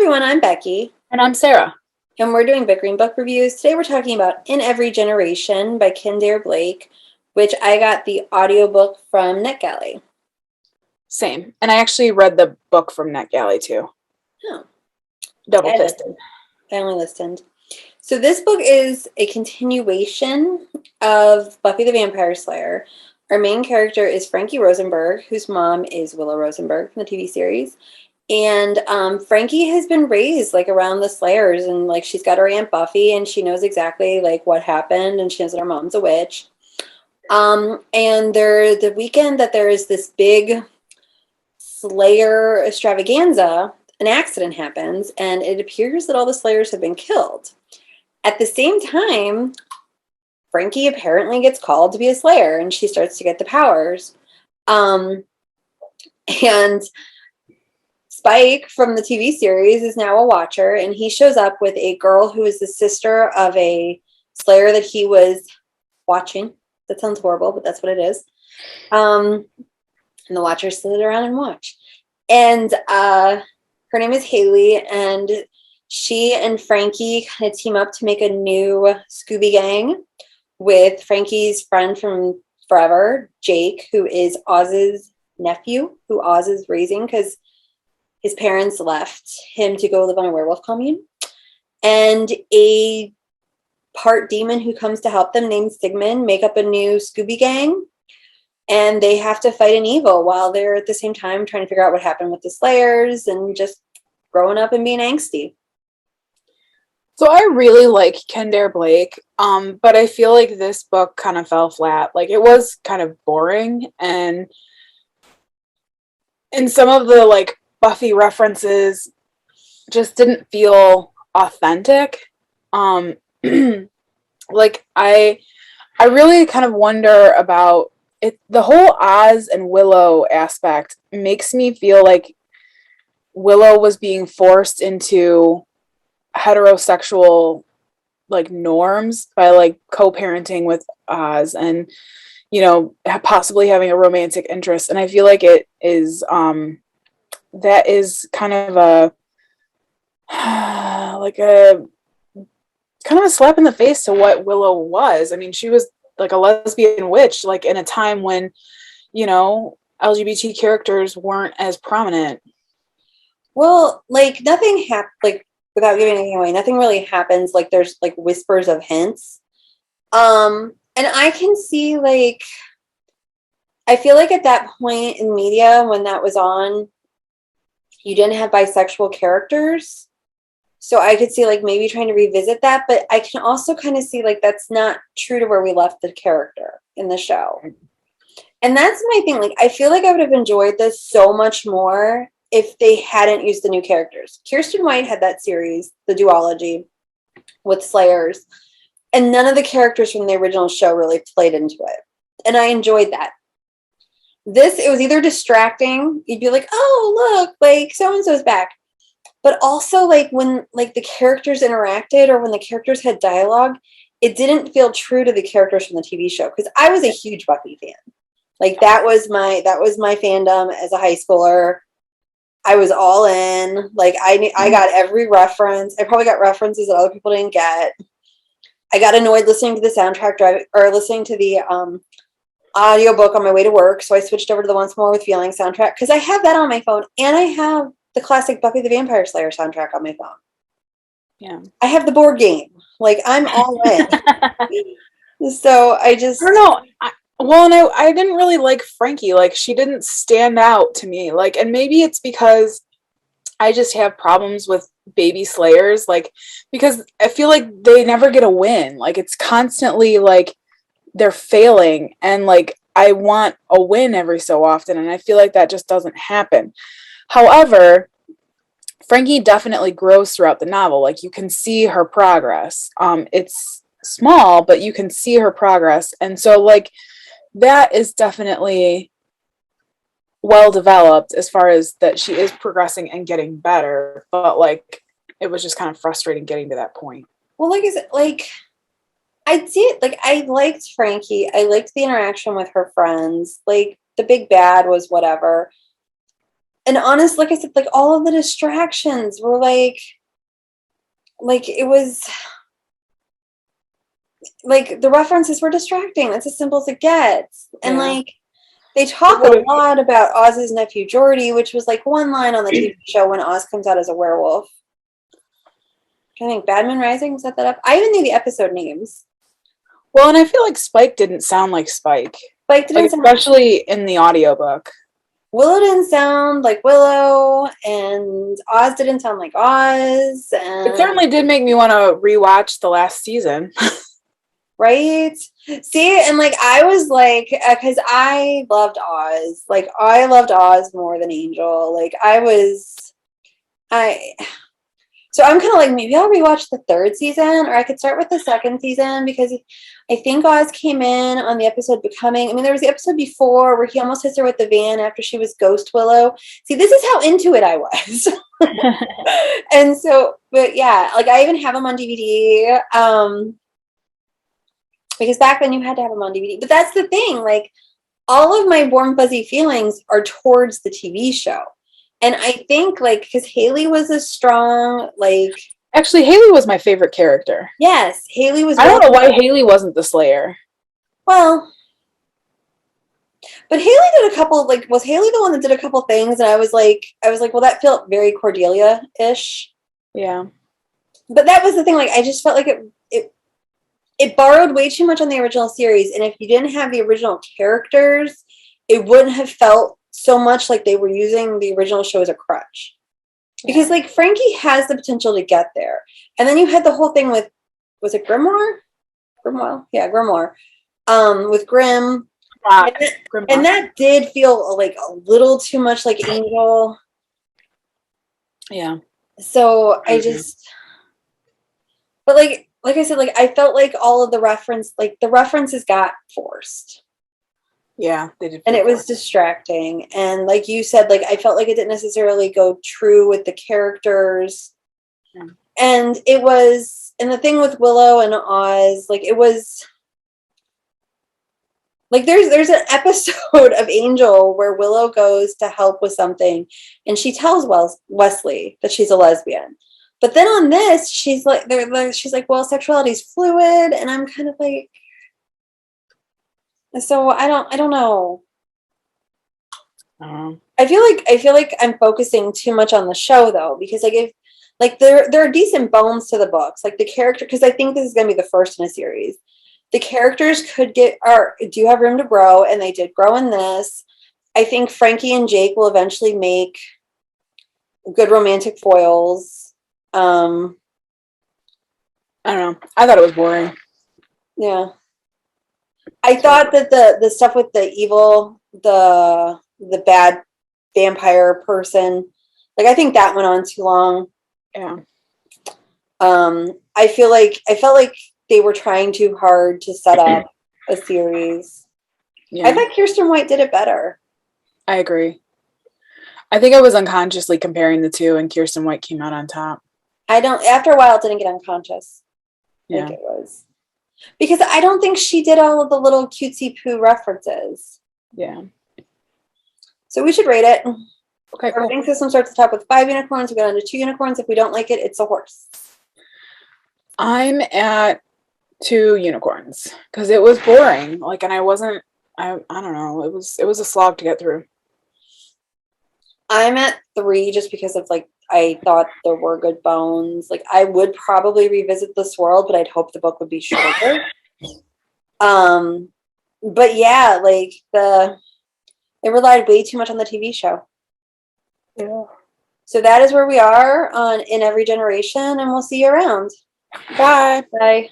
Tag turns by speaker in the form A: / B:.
A: everyone, I'm Becky,
B: And I'm Sarah.
A: and we're doing Bickering Book Reviews. Today we're talking about In Every Generation by Kendare Blake, which I got the audiobook from NetGalley.
B: Same. And I actually read the book from NetGalley too.
A: Oh.
B: Double fisted.
A: I only listened. So this book is a continuation of Buffy the Vampire Slayer. Our main character is Frankie Rosenberg, whose mom is Willow Rosenberg from the TV series. And Frankie has been raised like around the Slayers, and like she's got her Aunt Buffy, and she knows exactly like what happened, and she knows that her mom's a witch. And the weekend that there is this big Slayer extravaganza, an accident happens, and it appears that all the Slayers have been killed. At the same time, Frankie apparently gets called to be a Slayer, and she starts to get the powers. And Spike from the TV series is now a watcher, and he shows up with a girl who is the sister of a Slayer that he was watching. That sounds horrible, but that's what it is. And the watchers sit around and watch. And her name is Haley, and she and Frankie kind of team up to make a new Scooby Gang with Frankie's friend from forever, Jake, who is Oz's nephew, who Oz is raising because his parents left him to go live on a werewolf commune, and a part demon who comes to help them named Sigmund make up a new Scooby Gang, and they have to fight an evil while they're at the same time trying to figure out what happened with the Slayers and just growing up and being angsty.
B: So I really like Kendare Blake, but I feel like this book kind of fell flat. Like it was kind of boring, and some of the like Buffy references just didn't feel authentic. Like I really kind of wonder about it. The whole Oz and Willow aspect makes me feel like Willow was being forced into heterosexual like norms by like co-parenting with Oz and possibly having a romantic interest, and I feel like it is that is kind of a like a kind of a slap in the face to what Willow was. I mean, she was like a lesbian witch, like in a time when, LGBT characters weren't as prominent.
A: Well, like nothing happened, like without giving anything away, nothing really happens. Like there's like whispers of hints. And I can see like, I feel like at that point in media when that was on, you didn't have bisexual characters. So I could see like maybe trying to revisit that, but I can also kind of see like that's not true to where we left the character in the show. And that's my thing. Like I feel like I would have enjoyed this so much more if they hadn't used the new characters. Kirsten White had that series, the duology with Slayers, and none of the characters from the original show really played into it. And I enjoyed that. This, it was either distracting, you'd be like, oh, look, like so-and-so's back. But also like when like the characters interacted or when the characters had dialogue, it didn't feel true to the characters from the TV show. Because I was a huge Buffy fan. Like that was my fandom as a high schooler. I was all in. Like I got every reference. I probably got references that other people didn't get. I got annoyed listening to the soundtrack listening to the audiobook on my way to work. So I switched over to the Once More with Feeling soundtrack because I have that on my phone, and I have the classic Buffy the Vampire Slayer soundtrack on my phone.
B: Yeah.
A: I have the board game. Like I'm all in. So I just
B: I don't know. I didn't really like Frankie. Like she didn't stand out to me. Like, and maybe it's because I just have problems with baby Slayers. Like, because I feel like they never get a win. Like it's constantly like they're failing, and like I want a win every so often, and I feel like that just doesn't happen. However, Frankie definitely grows throughout the novel. Like you can see her progress. It's small, but you can see her progress. And so like that is definitely well developed as far as that she is progressing and getting better. But like it was just kind of frustrating getting to that point.
A: well, like is it like I did like I liked Frankie. I liked the interaction with her friends. Like the big bad was whatever. and honest, like I said, like all of the distractions were like it was like the references were distracting. That's as simple as it gets. And
B: Yeah.
A: like they talk a lot about Oz's nephew Jordy, which was like one line on the TV show when Oz comes out as a werewolf. I think Badman Rising set that up. I even knew the episode names.
B: Well, and I feel like Spike didn't sound like Spike.
A: Spike didn't sound
B: especially in the audiobook.
A: Willow didn't sound like Willow, and Oz didn't sound like Oz. And
B: it certainly did make me want to rewatch the last season.
A: Right? See, and like I was like, because I loved Oz. Like I loved Oz more than Angel. Like so I'm kind of like, maybe I'll rewatch the third season, or I could start with the second season, because I think Oz came in on the episode Becoming. I mean, there was the episode before where he almost hits her with the van after she was Ghost Willow. See, this is how into it I was. And so, but yeah, like I even have them on DVD. Because back then you had to have them on DVD. But that's the thing, like all of my warm fuzzy feelings are towards the TV show. And I think like because Haley was a strong like
B: actually Haley was my favorite character.
A: Yes, Haley was.
B: I don't know why Haley wasn't the Slayer.
A: Well, but Haley did a couple, like was Haley the one that did a couple things, and I was like, well, that felt very Cordelia-ish.
B: Yeah.
A: But that was the thing, like I just felt like it borrowed way too much on the original series, and if you didn't have the original characters, it wouldn't have felt so much like they were using the original show as a crutch. Because like Frankie has the potential to get there. And then you had the whole thing with, was it Grimoire? Grimoire? Yeah, Grimoire. With Grimm. And that did feel like a little too much like Angel.
B: Yeah.
A: So I just, but like I said, like I felt like all of the references got forced.
B: Yeah, they did.
A: And it was distracting. And like you said, like I felt like it didn't necessarily go true with the characters. Yeah. And it was, and the thing with Willow and Oz, like it was, like there's an episode of Angel where Willow goes to help with something, and she tells Wesley that she's a lesbian. But then on this, she's like, well, sexuality is fluid, and I'm kind of like, so I don't know. I feel like I'm focusing too much on the show though, because like if like there are decent bones to the books, like the character, because I think this is going to be the first in a series. The characters do have room to grow, and they did grow in this. I think Frankie and Jake will eventually make good romantic foils. I
B: don't know. I thought it was boring.
A: Yeah. I thought that the stuff with the evil, the bad vampire person, like I think that went on too long.
B: Yeah.
A: I felt like they were trying too hard to set up a series. Yeah. I thought Kirsten White did it better.
B: I agree. I think I was unconsciously comparing the two, and Kirsten White came out on top.
A: After a while it didn't get unconscious. Yeah. I think it was. Because I don't think she did all of the little cutesy poo references.
B: Yeah.
A: So we should rate it.
B: Okay.
A: Our rating system starts at the top with 5 unicorns. We go down to 2 unicorns. If we don't like it, it's a horse.
B: I'm at 2 unicorns because it was boring. Like, and I don't know. It was a slog to get through.
A: I'm at 3 just because of like I thought there were good bones. Like I would probably revisit this world, but I'd hope the book would be shorter. But yeah, like they relied way too much on the TV show.
B: Yeah.
A: So that is where we are in Every Generation, and we'll see you around.
B: Bye.
A: Bye.